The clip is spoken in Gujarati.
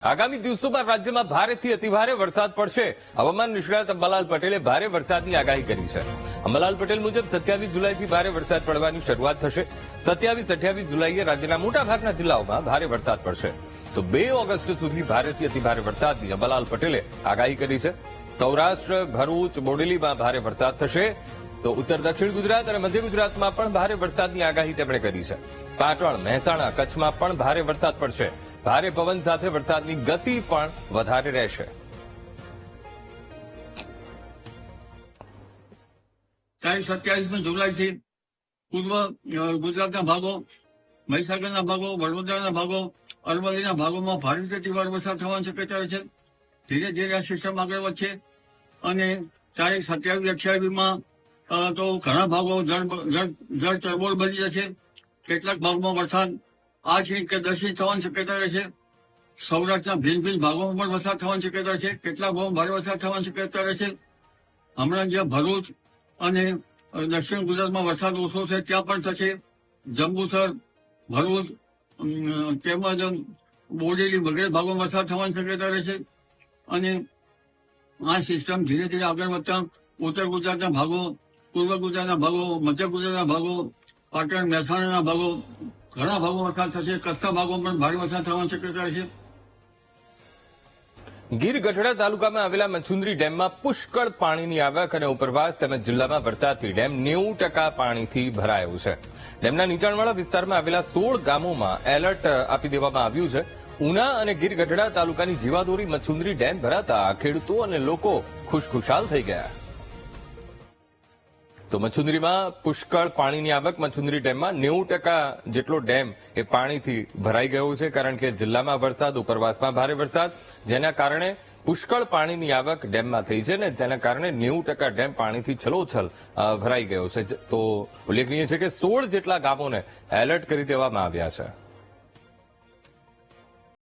આગામી દિવસોમાં રાજ્યમાં ભારેથી અતિભારે વરસાદ પડશે. હવામાન નિષ્ણાત અંબાલાલ પટેલે ભારે વરસાદની આગાહી કરી છે. અંબાલાલ પટેલ મુજબ 27 જુલાઈથી ભારે વરસાદ પડવાની શરૂઆત થશે. 27-28 જુલાઈએ રાજ્યના મોટાભાગના જિલ્લાઓમાં ભારે વરસાદ પડશે. તો 2 ઓગસ્ટ સુધી ભારેથી અતિભારે વરસાદની અંબાલાલ પટેલે આગાહી કરી છે. સૌરાષ્ટ્ર, ભરૂચ, બોડેલીમાં ભારે વરસાદ થશે. તો ઉત્તર દક્ષિણ ગુજરાત અને મધ્ય ગુજરાતમાં પણ ભારે વરસાદની આગાહી તેમણે કરી છે. પાટણ, મહેસાણા, કચ્છમાં પણ ભારે વરસાદ પડશે. ભારે પવન સાથે વરસાદની ગતિ પણ વધારે રહેશે. તારીખ 27 જુલાઈથી પૂર્વ ગુજરાતના ભાગો, મહીસાગરના ભાગો, વડોદરાના ભાગો, અરવલ્લીના ભાગોમાં ભારેથી અતિભારે વરસાદ થવાની શક્યતા છે. ધીરે ધીરે આ સિસ્ટમ આગળ વધશે અને તારીખ 27-28માં તો ઘણા ભાગો જળ ચળબોળ બની જશે. કેટલાક ભાગમાં વરસાદ 8 ઇંચ કે 10 ઇંચ થવાની શક્યતા રહેશે. સૌરાષ્ટ્રના ભિન્ન ભાગોમાં પણ વરસાદ થવાની શક્યતા છે. કેટલાક ભાગોમાં ભારે વરસાદ થવાની શક્યતા રહેશે. હમણાં જે ભરૂચ અને દક્ષિણ ગુજરાતમાં વરસાદ ઓછો છે ત્યાં પણ થશે. જંબુસર, ભરૂચ તેમજ બોડેલી વગેરે ભાગોમાં વરસાદ થવાની શક્યતા રહેશે. અને આ સિસ્ટમ ધીરે ધીરે આગળ વધતા ઉત્તર ગુજરાતના ભાગો, પૂર્વ ગુજરાતના ભાગો, મધ્ય ગુજરાતના ભાગો, પાટણ, મહેસાણાના ભાગો, ઘણા ભાગો વરસાદ થશે. કચ્છના ભાગોમાં પણ ભારે વરસાદ થવાની શક્યતા રહેશે. ગીર ગઢડા તાલુકામાં આવેલા મચુંદરી ડેમમાં પુષ્કળ પાણીની આવક અને ઉપરવાસ તેમજ જિલ્લામાં વરસાદથી ડેમ 90% પાણીથી ભરાયો છે. ડેમના નીચાણવાળા વિસ્તારમાં આવેલા 16 ગામોમાં એલર્ટ આપી દેવામાં આવ્યું છે. ઉના અને ગીર ગઢડા તાલુકાની જીવાદોરી મચુંદરી ડેમ ભરાતા ખેડૂતો અને લોકો ખુશખુશાલ થઈ ગયા. તો મચુંદરીમાં પુષ્કળ પાણીની આવક. મચુંદરી ડેમમાં 90% જેટલો ડેમ એ પાણીથી ભરાઈ ગયો છે, કારણ કે જિલ્લામાં વરસાદ, ઉપરવાસમાં ભારે વરસાદ, જેના કારણે પુષ્કળ પાણીની આવક ડેમમાં થઈ છે ને તેના કારણે 90% ડેમ પાણીથી છલોછલ ભરાઈ ગયો છે. તો ઉલ્લેખનીય છે કે 16 જેટલા ગામોને એલર્ટ કરી દેવામાં આવ્યા છે.